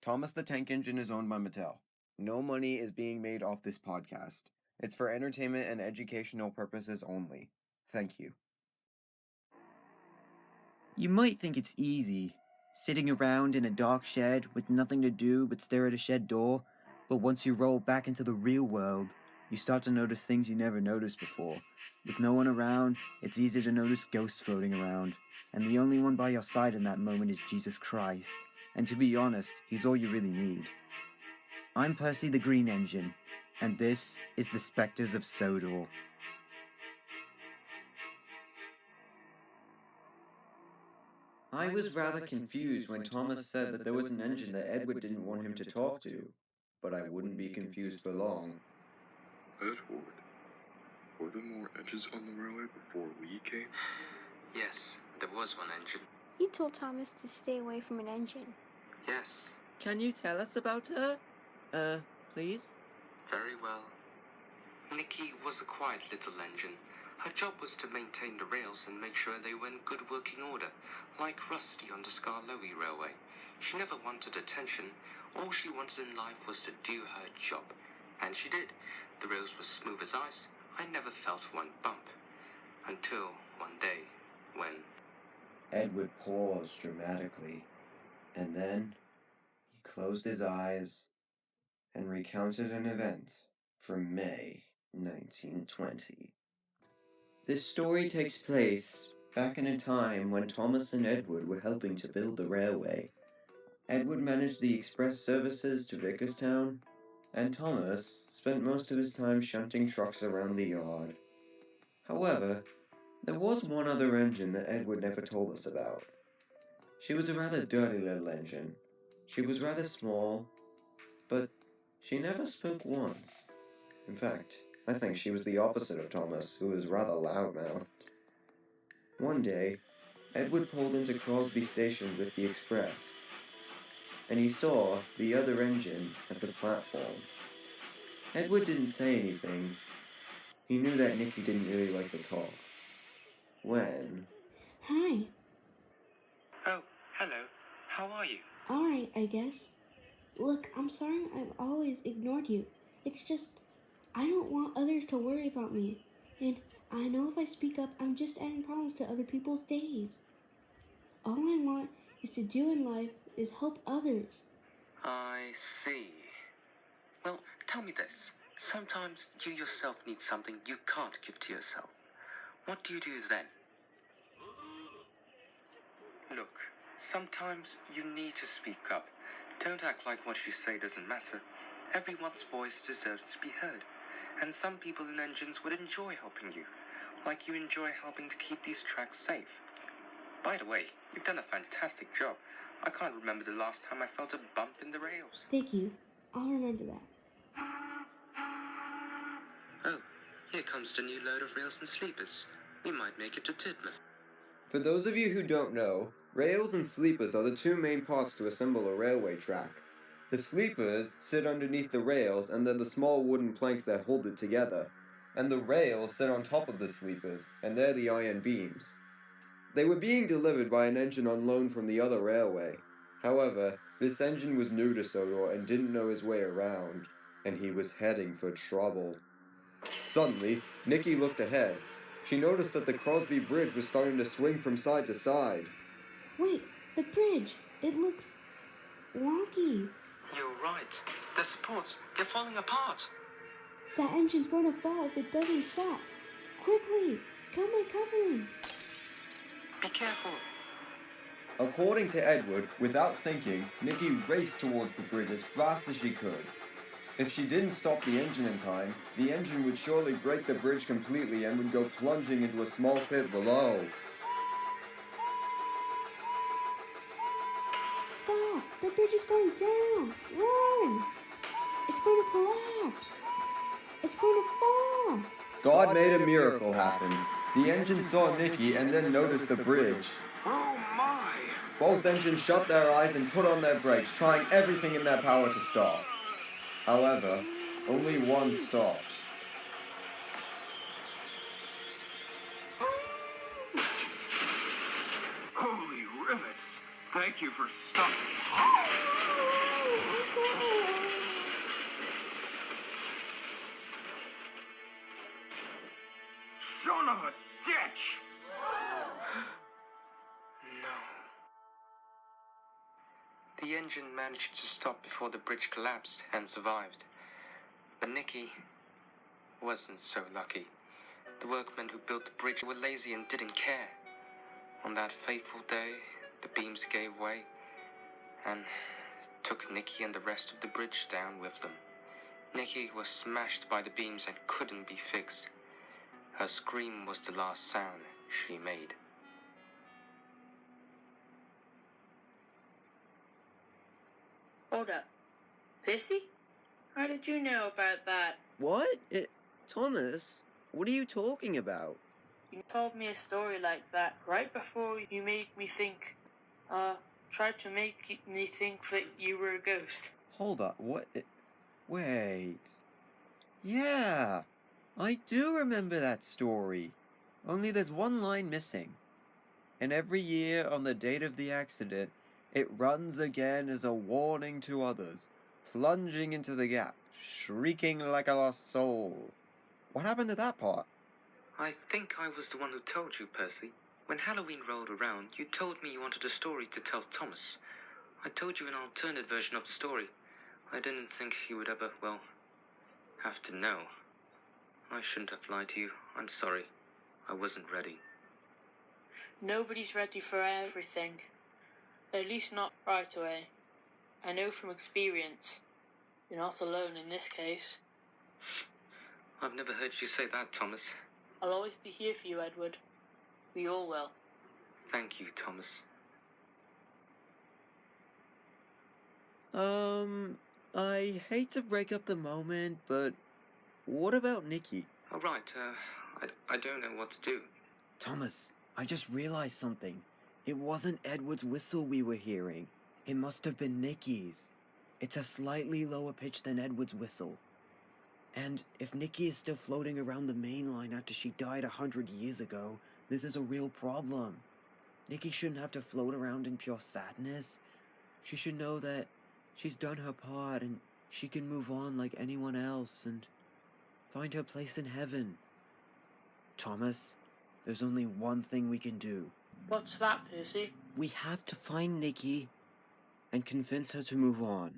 Thomas the Tank Engine is owned by Mattel. No money is being made off this podcast. It's for entertainment and educational purposes only. Thank you. You might think it's easy, sitting around in a dark shed with nothing to do but stare at a shed door, but once you roll back into the real world, you start to notice things you never noticed before. With no one around, it's easy to notice ghosts floating around, and the only one by your side in that moment is Jesus Christ. And to be honest, he's all you really need. I'm Percy the Green Engine, and this is the Specters of Sodor. I was rather confused when Thomas said that there was an engine that Edward didn't want him to talk to, but I wouldn't be confused for long. Edward, were there more engines on the railway before we came? Yes, there was one engine. You told Thomas to stay away from an engine. Yes. Can you tell us about her? Please? Very well. Nikki was a quiet little engine. Her job was to maintain the rails and make sure they were in good working order, like Rusty on the Skarloey Railway. She never wanted attention. All she wanted in life was to do her job. And she did. The rails were smooth as ice. I never felt one bump. Until one day, when... Edward paused dramatically, and then he closed his eyes and recounted an event from May 1920. This story takes place back in a time when Thomas and Edward were helping to build the railway. Edward managed the express services to Vicarstown, and Thomas spent most of his time shunting trucks around the yard. However, there was one other engine that Edward never told us about. She was a rather dirty little engine. She was rather small, but she never spoke once. In fact, I think she was the opposite of Thomas, who was rather loudmouthed. One day, Edward pulled into Crosby Station with the express, and he saw the other engine at the platform. Edward didn't say anything. He knew that Nikki didn't really like to talk. When... Hi. Oh, hello. How are you? Alright, I guess. Look, I'm sorry I've always ignored you. It's just, I don't want others to worry about me. And I know if I speak up, I'm just adding problems to other people's days. All I want is to do in life is help others. I see. Well, tell me this. Sometimes you yourself need something you can't give to yourself. What do you do then? Look, sometimes you need to speak up. Don't act like what you say doesn't matter. Everyone's voice deserves to be heard. And some people in engines would enjoy helping you. Like you enjoy helping to keep these tracks safe. By the way, you've done a fantastic job. I can't remember the last time I felt a bump in the rails. Thank you. I'll remember that. Oh, here comes the new load of rails and sleepers. We might make it to Tidmouth. For those of you who don't know, rails and sleepers are the two main parts to assemble a railway track. The sleepers sit underneath the rails, and they're the small wooden planks that hold it together. And the rails sit on top of the sleepers, and they're the iron beams. They were being delivered by an engine on loan from the other railway. However, this engine was new to Sodor and didn't know his way around, and he was heading for trouble. Suddenly, Nikki looked ahead. She noticed that the Crosby Bridge was starting to swing from side to side. Wait, the bridge! It looks wonky. You're right. The supports, they're falling apart. That engine's going to fall if it doesn't stop. Quickly! Cut my couplings! Be careful. According to Edward, without thinking, Nikki raced towards the bridge as fast as she could. If she didn't stop the engine in time, the engine would surely break the bridge completely and would go plunging into a small pit below. Stop! The bridge is going down! Run! It's going to collapse! It's going to fall! God made a miracle happen. The engine saw Nikki and then noticed the bridge. Oh my! Both engines shut their eyes and put on their brakes, trying everything in their power to stop. However, only one stopped. Holy rivets! Thank you for stopping. down a ditch! No. The engine managed to stop before the bridge collapsed and survived. But Nikki wasn't so lucky. The workmen who built the bridge were lazy and didn't care. On that fateful day, the beams gave way and took Nikki and the rest of the bridge down with them. Nikki was smashed by the beams and couldn't be fixed. Her scream was the last sound she made. Hold up. Percy? How did you know about that? What? Thomas, what are you talking about? You told me a story like that right before you made me think, tried to make me think that you were a ghost. Hold up, what? Wait. Yeah, I do remember that story. Only there's one line missing. And every year on the date of the accident, it runs again as a warning to others, plunging into the gap, shrieking like a lost soul. What happened to that part? I think I was the one who told you, Percy. When Halloween rolled around, you told me you wanted a story to tell Thomas. I told you an alternate version of the story. I didn't think you would ever, well, have to know. I shouldn't have lied to you. I'm sorry. I wasn't ready. Nobody's ready for everything. At least not right away. I know from experience. You're not alone in this case. I've never heard you say that, Thomas. I'll always be here for you, Edward. We all will. Thank you, Thomas. I hate to break up the moment, but what about Nikki? All right, I don't know what to do. Thomas, I just realized something. It wasn't Edward's whistle we were hearing. It must have been Nikki's. It's a slightly lower pitch than Edward's whistle. And if Nikki is still floating around the main line after she died 100 years ago, this is a real problem. Nikki shouldn't have to float around in pure sadness. She should know that she's done her part and she can move on like anyone else and find her place in heaven. Thomas, there's only one thing we can do. What's that, Percy? We have to find Nikki and convince her to move on.